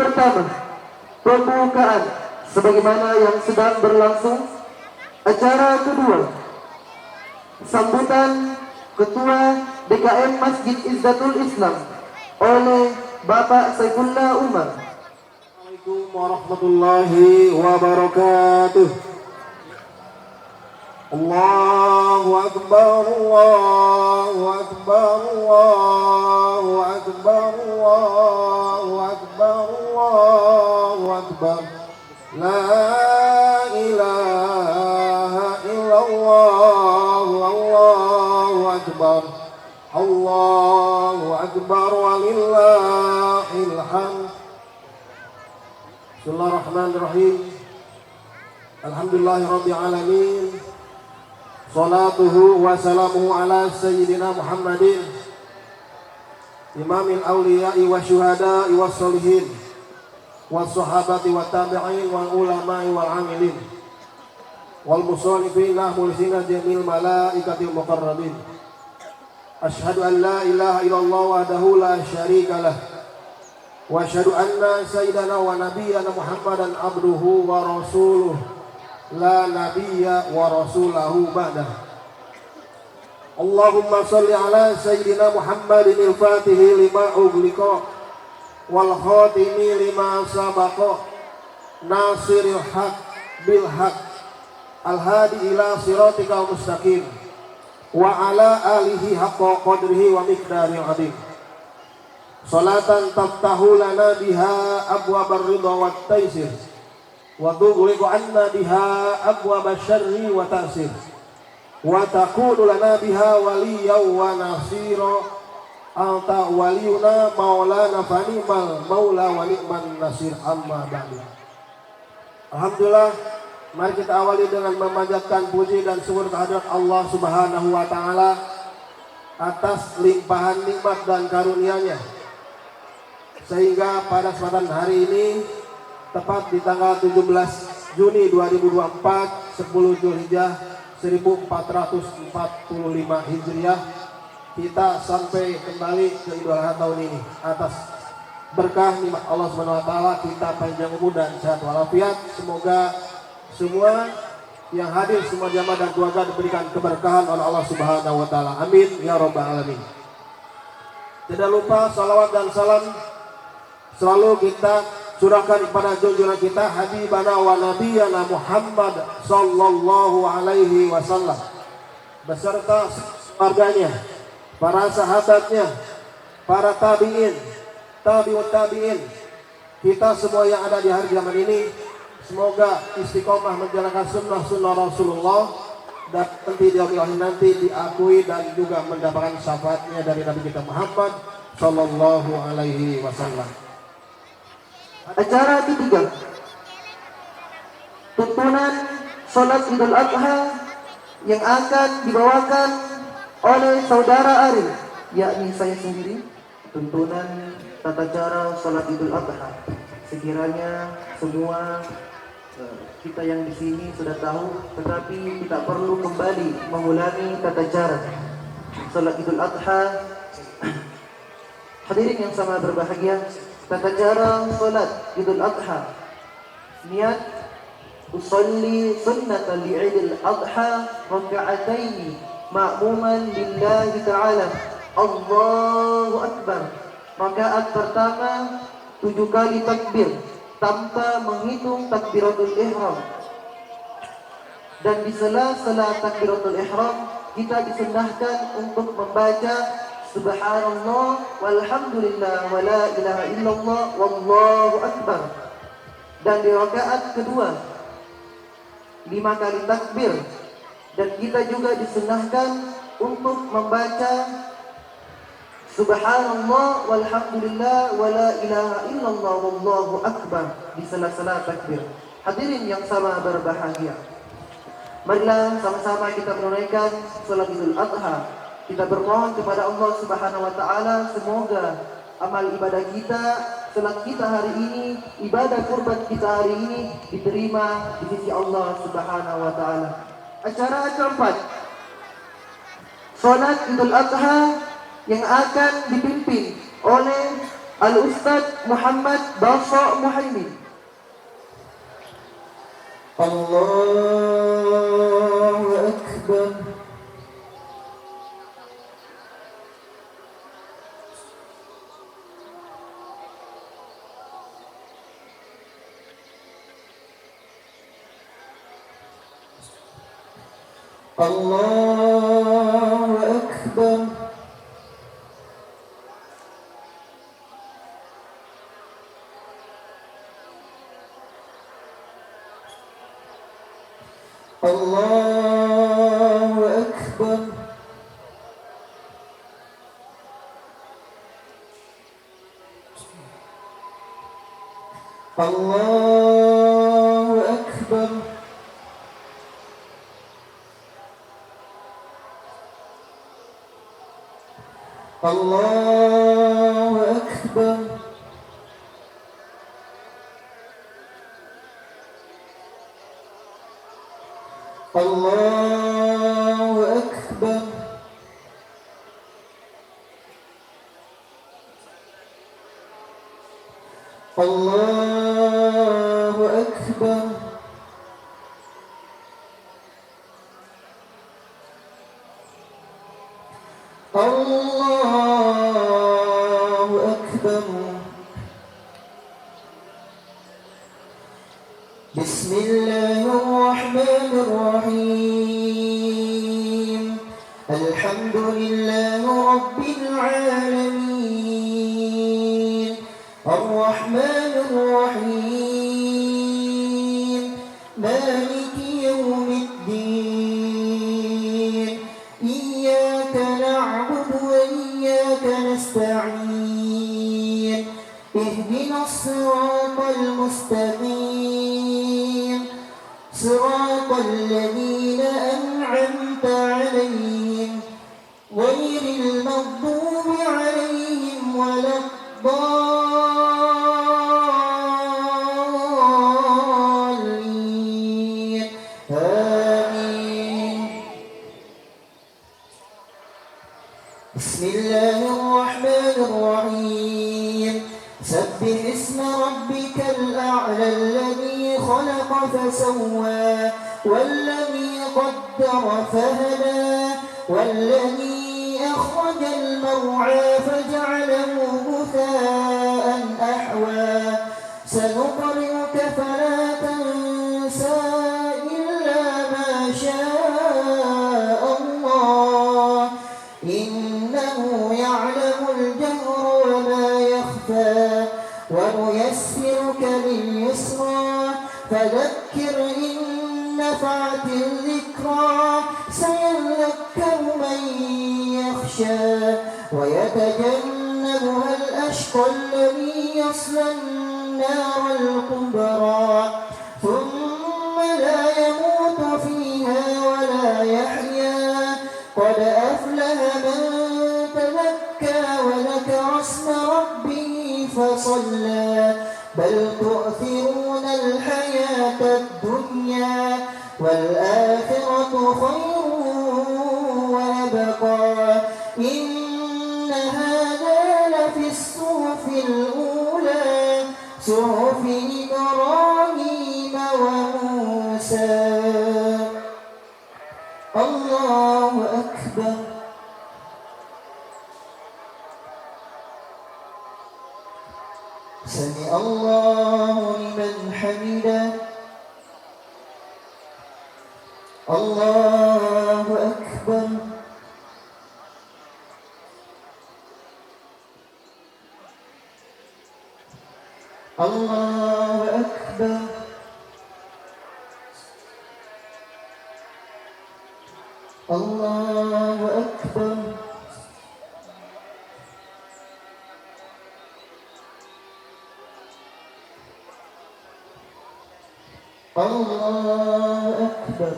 pertama, pembukaan sebagaimana yang sedang berlangsung. Acara kedua, sambutan Ketua DKM Masjid Izzatul Islam oleh Bapak Saifullah Umar. Assalamualaikum warahmatullahi wabarakatuh. Allahu Akbar, Allahu Akbar, Allahu Akbar, Allahu Akbar, Allahu Akbar. La ilaha illallah, Allahu Akbar, Allahu Akbar, walillahil hamd. Bismillahirrahmanirrahim. Alhamdulillahirabbil alamin. Salatuhu wa salamuhu ala sayyidina Muhammadin imamil awliya'i wa syuhada'i wa sholihin wa sahabati wa tabi'in wal ulama'i wal amilin wal musannifin muhsina jamil malaikatil muqarrabin. Asyhadu an la ilaha illallah wahdahu la syarika lah wa asyhadu anna sayyidana wa nabiyyana Muhammadan abduhu wa rasuluh la nabiyya wa rasulahu ba'dah. Allahumma salli ala sayyidina Muhammadin al-fatihi lima ughliqa wal khatimi lima sabaqa nasiril haq bil haq al hadi ila siratikal mustaqim wa ala alihi haqqa qadrihi wa miqdaril azim. Salatan taftahu lana biha abwabar ridha wat taisir wa tughliqu anna biha abwaba syarri wa ta'sir wa takunu lana biha waliyyan wa nasira anta waliyuna maulana fanimal maula wa ni'man nasir amma ba'du. Alhamdulillah, mari kita awali dengan memanjatkan puji dan syukur kehadirat Allah Subhanahu wa taala atas limpahan nikmat dan karunia-Nya, sehingga pada kesempatan hari ini tepat di tanggal 17 Juni 2024, 10 Zulhijjah 1445 Hijriah, kita sampai kembali ke Idul Adha tahun ini. Atas berkah nikmat Allah Subhanahu wa taala, kita panjang umur dan sehat walafiat. Semoga semua yang hadir, semua jamaah dan keluarga diberikan keberkahan oleh Allah Subhanahu wa taala. Amin ya rabbal alamin. Tidak lupa salawat dan salam selalu kita surahkan kepada junjungan kita Habibana wa Nabiyana Muhammad sallallahu alaihi wasallam beserta keluarganya, para sahabatnya, para tabi'in, tabi'ut tabi'in, kita semua yang ada di hari zaman ini. Semoga istiqomah menjalankan sunnah Rasulullah dan nanti diakui dan juga mendapatkan syafaatnya dari Nabi kita Muhammad sallallahu alaihi wasallam. Acara ketiga, tuntunan sholat Idul Adha yang akan dibawakan oleh saudara Arif, yakni saya sendiri. Tuntunan tata cara sholat Idul Adha, sekiranya semua kita yang di sini sudah tahu, tetapi kita perlu kembali mengulangi tata cara sholat Idul Adha. Hadirin yang sama berbahagia, tata cara salat Idul Adha. Niat usolli sunnatan li'idil adha raka'ataini ma'muman lillahi ta'ala. Allahu Akbar. Rakaat pertama 7 kali takbir tanpa menghitung takbiratul ihram. Dan di sela-sela takbiratul ihram kita disunnahkan untuk membaca Subhanallah walhamdulillah wa la ilaha illallah wallahu akbar. Dan di rakaat kedua 5 kali takbir, dan kita juga disunahkan untuk membaca Subhanallah walhamdulillah wa la ilaha illallah wallahu akbar di sela-sela takbir. Hadirin yang sama berbahagia, marilah sama-sama kita menunaikan salat Idul Adha. Kita bermohon kepada Allah Subhanahu wa taala semoga amal ibadah kita, salat kita hari ini, ibadah kurban kita hari ini diterima di sisi Allah Subhanahu wa taala. Acara keempat, salat Idul Adha yang akan dipimpin oleh Al-Ustadz Muhammad Baso Muhaimin. Allahu Akbar. Allahu Akbar. Allahu Akbar. Allahu Akbar. Allahu Akbar. Allahu Akbar. Allahu Akbar. Allahu Akbar. Bismillahirrahmanirrahim. Alhamdulillahi Rabbil alamin. Ar-Rahmanir-Rahim. Maliki yawmiddin. Iyyaka na'budu wa iyyaka nasta'in. Ihdinas siratal mustaqim. Siratal ladzina an'amta 'alaihim ghairil maghdubi 'alaihim waladdallin. Amin. Bismillahirrahmanirrahim. Sabbih isma rabbikal a'la alladhi khalaqa fasawwa walladhi qaddara fahada walladhi akhrajal mar'a faj'alahu ghutha'an ahwa. Sanuqri'uka fala tansa illa ma sha'a Allah. Innahu ya'lamul jahra wa ma yakhfa. ونيسرك لليسرى فذكر إن نفعت الذكرى سيذكر من يخشى ويتجنبها الأشقى الذي يصلى النار الكبرى ثم لا يموت فيها ولا يحيا. قد أفلح من تزكى وذكر اسم ربه فصلى بل تؤثرون الحياة الدنيا والآخرة خير وأبقى. إن هذا لفي الصحف الأولى صحف إبراهيم وموسى. الله أكبر. سمع الله لمن حمده. الله أكبر. الله أكبر. الله أكبر. الله أكبر.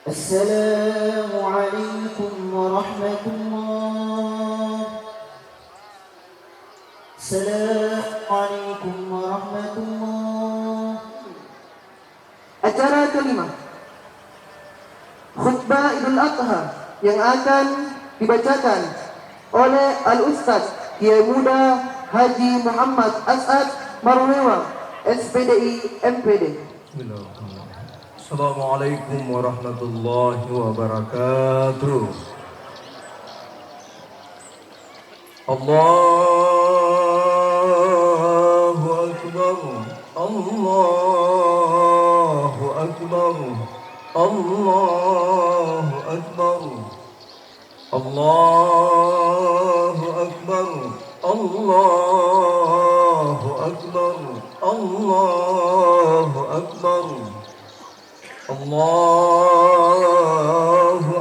السلام عليكم ورحمة الله. السلام عليكم ورحمة الله. Acara kelima, khutbah Idul Adha yang akan dibacakan oleh Al-Ustaz Kiai Muda Haji Muhammad As'ad Marwewa, SPDI MPD. Assalamualaikum warahmatullahi wabarakatuh. Allahu Akbar, Allahu Akbar, Allahu Akbar, Allahu Akbar, Allahu Akbar, Allahu Akbar. Allahu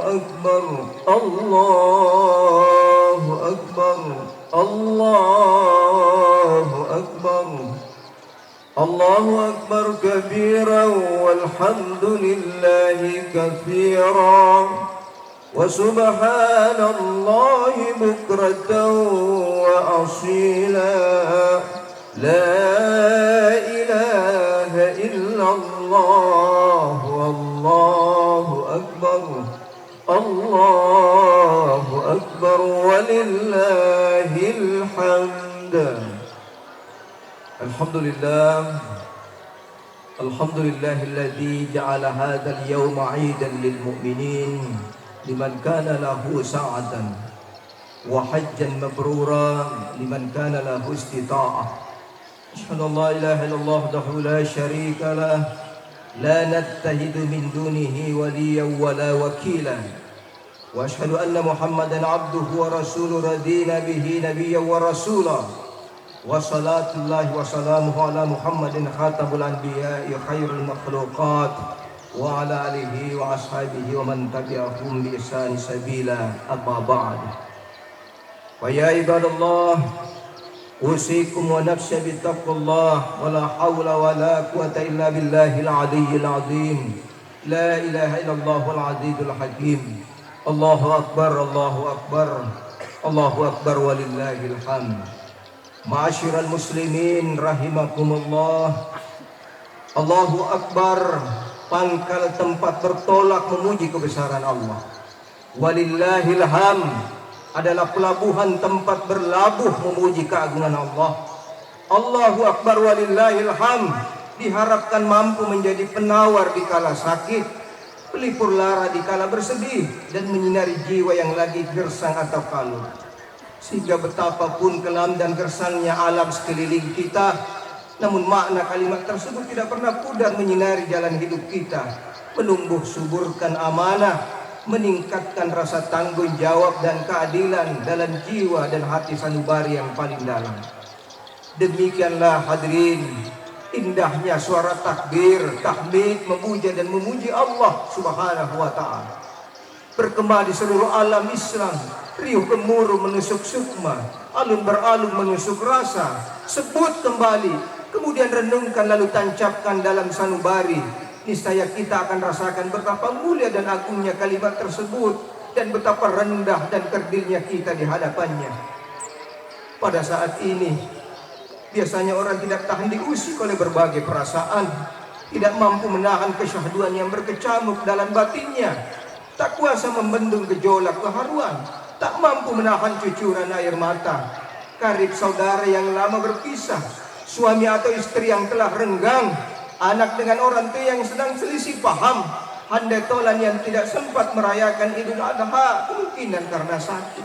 Akbar, Allahu Akbar, Allahu Akbar, Allahu Akbar kabira walhamdulillahi kathira wa subhanallahi bukratan wa asila. La ilaha illallah wallahu akbar, Allahu akbar walillahil hamd. Alhamdulillah, alhamdulillahilladzi ja'ala hadzal yawma 'idan lil mu'minin liman kana lahu sa'atan wa hajjan mabrura liman kana lahu istita'ah. Asyhadu an la ilaha illallah wahdahu la syarika lah, la nattahidu min dunihi waliyan wala wakila. Wa asyhadu anna Muhammadan abduhu wa rasuluhu radina bihi nabiyyan wa rasula. Wa salatullahi wa salamuhu ala Muhammadin khatamul anbiya'i khairul makhluqat wa ala alihi wa ashabihi wa man tabi'ahum bi ihsan sabila. Amma ba'd. Wa ya ibadallah, usikum wa nafsi bittaqullah wa la hawla wa la quwata illa billahil aliyyil azim. La ilaha illallahul azizul hakim. Allahu akbar, Allahu akbar, Allahu akbar walillahil hamd. Ma'asyiral muslimin rahimakumullah. Allahu akbar, pangkal tempat bertolak memuji kebesaran Allah. Walillahil hamd adalah pelabuhan tempat berlabuh memuji keagungan Allah. Allahu akbar walillahil hamd diharapkan mampu menjadi penawar di kala sakit, pelipur lara di kala bersedih, dan menyinari jiwa yang lagi gersang atau kalut. Sehingga betapapun kelam dan gersangnya alam sekeliling kita, namun makna kalimat tersebut tidak pernah pudar menyinari jalan hidup kita, menumbuh suburkan amanah, meningkatkan rasa tanggung jawab dan keadilan dalam jiwa dan hati sanubari yang paling dalam. Demikianlah hadirin, indahnya suara takbir, tahmid, memuja dan memuji Allah Subhanahu wa ta'ala bergema di seluruh alam Islam. Riuh gemuruh menusuk sukma, alun beralun menusuk rasa. Sebut kembali, kemudian renungkan lalu tancapkan dalam sanubari. Niscaya kita akan rasakan betapa mulia dan agungnya kalimat tersebut dan betapa rendah dan kerdilnya kita di hadapannya. Pada saat ini, biasanya orang tidak tahan diusik oleh berbagai perasaan, tidak mampu menahan kesyahduan yang berkecamuk dalam batinnya, tak kuasa membendung gejolak keharuan, tak mampu menahan cucuran air mata. Karib saudara yang lama berpisah, suami atau istri yang telah renggang, anak dengan orang tua yang sedang selisih paham, handai tolan yang tidak sempat merayakan Idul Adha kemungkinan karena sakit.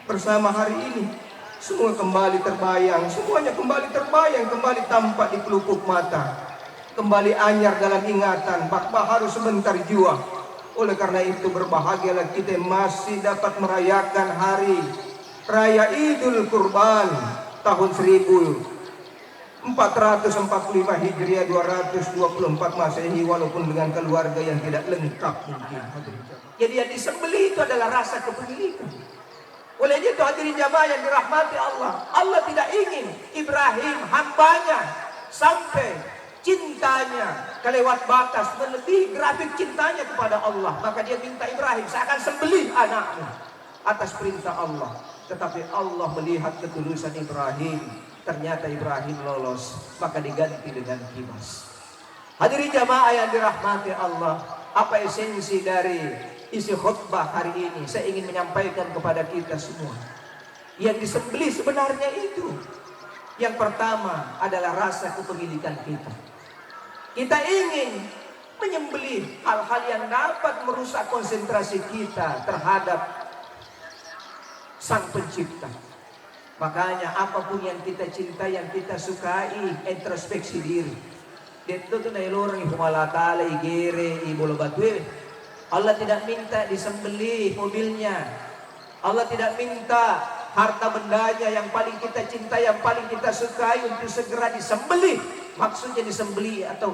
Bersama hari ini, semua kembali terbayang, semuanya kembali terbayang, kembali tampak di pelupuk mata, kembali anyar dalam ingatan, bak baharu sebentar jua. Oleh karena itu berbahagialah kita masih dapat merayakan hari Raya Idul Kurban tahun 1445 Hijriah 224 Masehi, walaupun dengan keluarga yang tidak lengkap mungkin. Jadi yang disembelih itu adalah rasa kepemilikan. Oleh itu hadirin jamaah yang dirahmati Allah, Allah tidak ingin Ibrahim hambanya sampai cintanya kelewat batas, melebihi grafik cintanya kepada Allah. Maka dia minta Ibrahim, saya akan sembelih anakmu atas perintah Allah. Tetapi Allah melihat ketulusan Ibrahim, ternyata Ibrahim lolos, maka diganti dengan kipas. Hadirin jamaah yang dirahmati Allah, apa esensi dari isi khutbah hari ini? Saya ingin menyampaikan kepada kita semua, yang disembelih sebenarnya itu, yang pertama adalah rasa kepemilikan kita. Kita ingin menyembelih hal-hal yang dapat merusak konsentrasi kita terhadap Sang Pencipta. Makanya apapun yang kita cintai, yang kita sukai, introspeksi diri. Dito to na ilorong ipumalatala, igere, ibolobatwe. Allah tidak minta disembelih mobilnya. Allah tidak minta harta bendanya yang paling kita cintai, yang paling kita sukai untuk segera disembelih. Maksudnya disembelih atau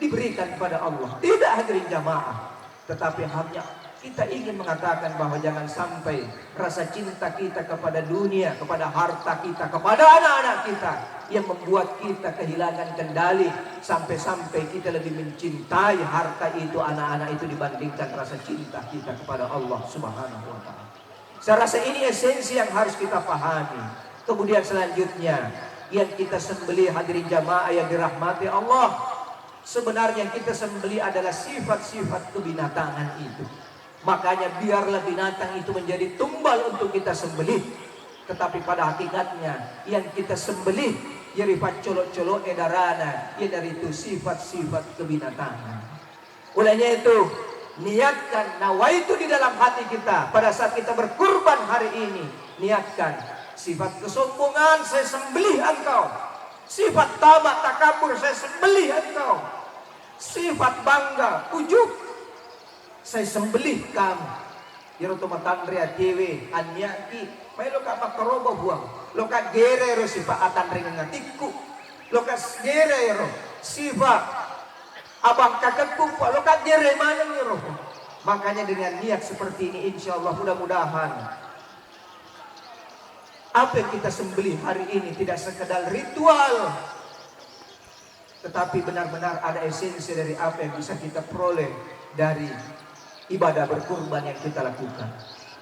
diberikan kepada Allah. Tidak, hadirin jamaah. Tetapi hanya kita ingin mengatakan bahwa jangan sampai rasa cinta kita kepada dunia, kepada harta kita, kepada anak-anak kita yang membuat kita kehilangan kendali, sampai-sampai kita lebih mencintai harta itu, anak-anak itu, dibandingkan rasa cinta kita kepada Allah Subhanahu wa Ta'ala. Saya rasa ini esensi yang harus kita pahami. Kemudian selanjutnya, yang kita sembelih, hadirin jamaah yang dirahmati Allah, sebenarnya yang kita sembelih adalah sifat-sifat kebinatangan itu. Makanya biarlah binatang itu menjadi tumbal untuk kita sembelih. Tetapi pada hakikatnya yang kita sembelih yaripat colok-colok edarana, ya dari itu sifat-sifat kebinatangan. Olehnya itu, niatkan nawaitu di dalam hati kita pada saat kita berkurban hari ini. Niatkan sifat kesombongan, saya sembelih engkau. Sifat tamak takabur, saya sembelih engkau. Sifat bangga, ujub, saya sembelih kamu. Yaro tumatandri atiwe anyaki, may lo ka makaroba buang. Lo ka gerero sipa atandri ngatiku. Lo ka gerero sipa abang kakakku, lo ka gere manang yaro. Makanya dengan niat seperti ini, insya Allah mudah-mudahan apa yang kita sembelih hari ini tidak sekedar ritual, tetapi benar-benar ada esensi dari apa yang bisa kita peroleh dari ibadah berkurban yang kita lakukan.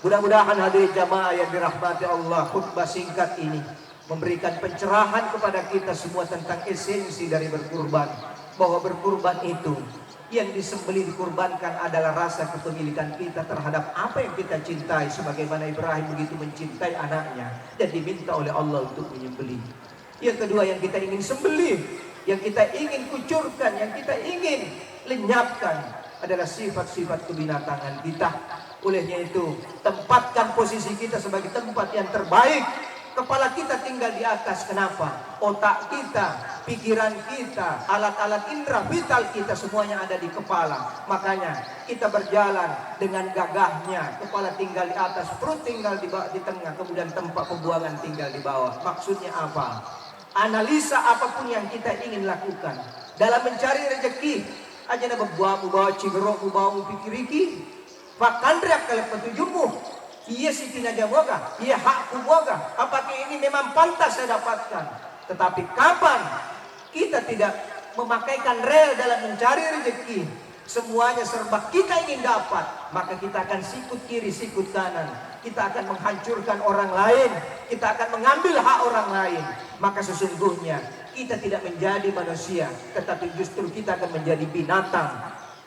Mudah-mudahan hadirin jamaah yang dirahmati Allah, khutbah singkat ini memberikan pencerahan kepada kita semua tentang esensi dari berkurban. Bahwa berkurban itu, yang disembelih dikurbankan adalah rasa kepemilikan kita terhadap apa yang kita cintai, sebagaimana Ibrahim begitu mencintai anaknya dan diminta oleh Allah untuk menyembelih. Yang kedua yang kita ingin sembelih, yang kita ingin kucurkan, yang kita ingin lenyapkan adalah sifat-sifat kebinatangan kita. Olehnya itu, tempatkan posisi kita sebagai tempat yang terbaik. Kepala kita tinggal di atas. Kenapa? Otak kita, pikiran kita, alat-alat indera vital kita semuanya ada di kepala. Makanya kita berjalan dengan gagahnya. Kepala tinggal di atas, perut tinggal di tengah, kemudian tempat pembuangan tinggal di bawah. Maksudnya apa? Analisa apapun yang kita ingin lakukan dalam mencari rezeki. Aja na bawa cigerok bawa pikiriki pakandrak kalau petunjukmu, iya si tinajamoga, iya hakku moga, apakah ini memang pantas saya dapatkan. Tetapi kapan kita tidak memakaikan rel dalam mencari rezeki, semuanya serba kita ingin dapat, maka kita akan sikut kiri sikut kanan, kita akan menghancurkan orang lain, kita akan mengambil hak orang lain. Maka sesungguhnya kita tidak menjadi manusia, tetapi justru kita akan menjadi binatang.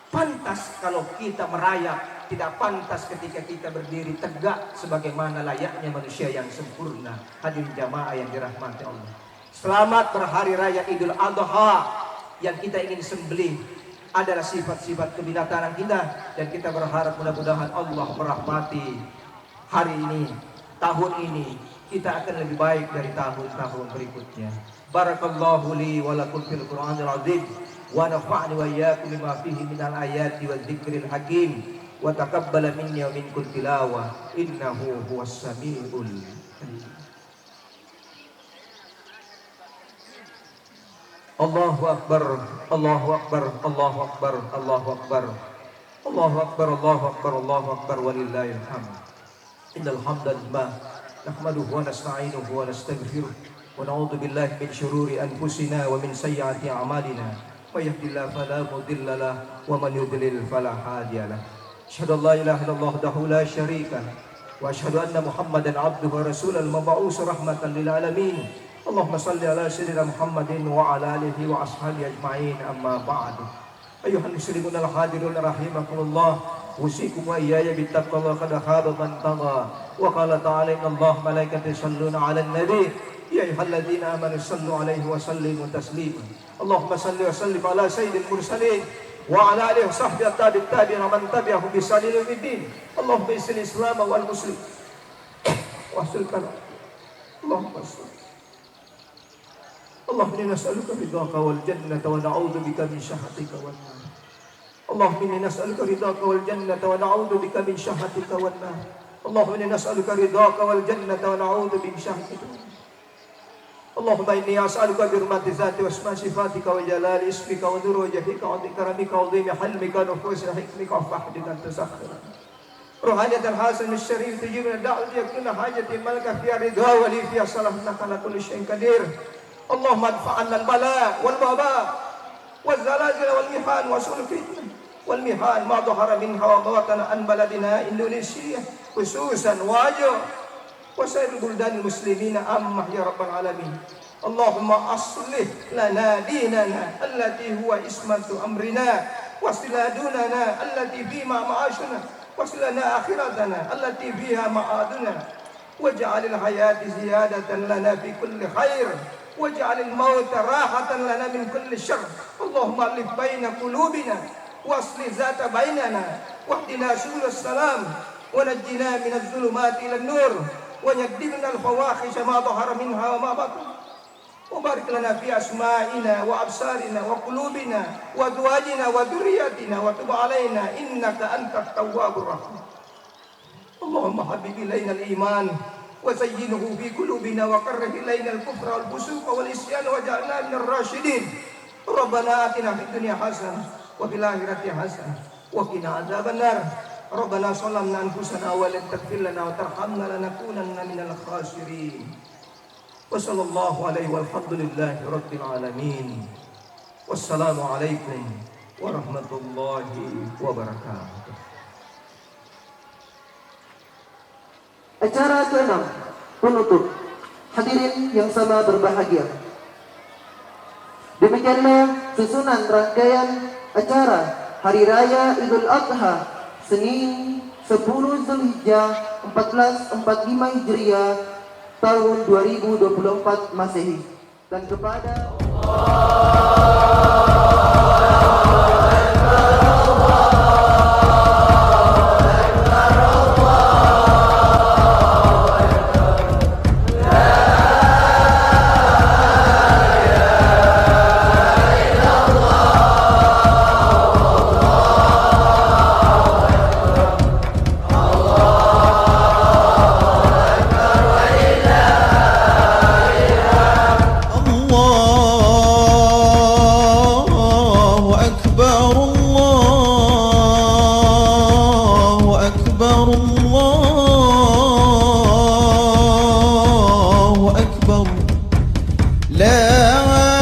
Pantas kalau kita merayap, tidak pantas ketika kita berdiri tegak sebagaimana layaknya manusia yang sempurna. Hadirin jamaah yang dirahmati Allah, selamat berhari raya Idul Adha. Yang kita ingin sembelih adalah sifat-sifat kebinatangan kita, dan kita berharap mudah-mudahan Allah merahmati hari ini, tahun ini kita akan lebih baik dari tahun-tahun berikutnya. Barakallahu li wa lakum fil Qur'anil azim wa nafa'ni wa iyyakum bima fihi minal ayati wa dzikril hakim wa taqabbala minni wa minkum tilawah innahu huwas samiul alim. Allahu akbar, Allahu akbar, Allahu akbar, Allahu akbar, Allahu akbar, Allahu akbar, Allahu akbar, walillahil hamd. Innal hamdalillah nahmaduhu wa nasta'inuhu wa nastaghfiruh ونعوذ بالله من شرور أنفسنا ومن سيئات أعمالنا من يهد الله فلا مضل له ومن يضلل فلا هادي له أشهد أن لا إله إلا الله وحده لا شريك له وأشهد أن محمدا عبده ورسوله المبعوث رحمة للعالمين اللهم صل على سيدنا محمد وعلى آله وأصحابه أجمعين أما بعد أيها المسلمون الحاضرون رحمكم الله أوصيكم وإياي بالتقوى وقد خاب من طغى وقال تعالى إن الله ملائكته يصلون على النبي يا أيها الذين آمنوا صلوا عليه وسلموا تسليما اللهم صل وسلم على سيد المرسلين وعلى آله وصحبه التابعين ومن تبعهم بإحسان إلى يوم الدين اللهم اعز الإسلام والمسلمين واحسن الكلام اللهم صل اللهم إنا نسألك رضاك والجنة ونعوذ بك من سخطك والنار اللهم إنا نسألك رضاك والجنة ونعوذ بك من سخطك والنار اللهم إنا نسألك رضاك والجنة ونعوذ بك من سخطك اللهم إني أسألك برحمة ذاتك واسماء صفاتك وجلال اسمك ونور وجهك وإكرامك وعظيم حلمك ونفوس حكمك وفحدك أن تسخر روحانية الحسن الشريف تجيب من الدعوة يكون حاجة الملك فيها رضا ولي فيها صلاح إنك على كل شيء قدير اللهم ادفع عنا البلاء والوباء والزلازل والمحن وسوء الفتنة والمحن ما ظهر منها وما بطن عن بلدنا إندونيسيا خصوصا واجو وسائر بلدان المسلمين أمه يا رب العالمين اللهم أصلح لنا ديننا التي هو عصمة أمرنا واصلح دوننا التي فيها معاشنا واصلح لنا آخرتنا التي فيها معادنا واجعل الحياة زيادة لنا في كل خير واجعل الموت راحة لنا من كل شر اللهم ألف بين قلوبنا واصلح ذات بيننا واهدنا سبل السلام ونجنا من الظلمات إلى النور ونجنبنا الفواحش ما ظهر منها وما بطن وبارك لنا في أسمائنا وأبصارنا وقلوبنا وأزواجنا وذرياتنا وتب علينا إنك أنت التواب الرحيم اللهم حبب إلينا الإيمان وزينه في قلوبنا وكره إلينا الكفر والفسوق والعصيان واجعلنا من الراشدين ربنا آتنا في الدنيا حسنة وفي الآخرة حسنة وقنا عذاب النار ربنا ظلمنا أنفسنا ولن تغفر لنا وترحمنا لنكونن من الخاسرين وصلى الله عليه والحمد لله رب العالمين والسلام عليكم ورحمة الله وبركاته. Acara ke-6 penutup. Hadirin yang sama berbahagia. Demikianlah susunan rangkaian acara Hari Raya Idul Adha Senin 10 Zulhijjah 1445 Hijriah tahun 2024 Masehi dan kepada الله أكبر لا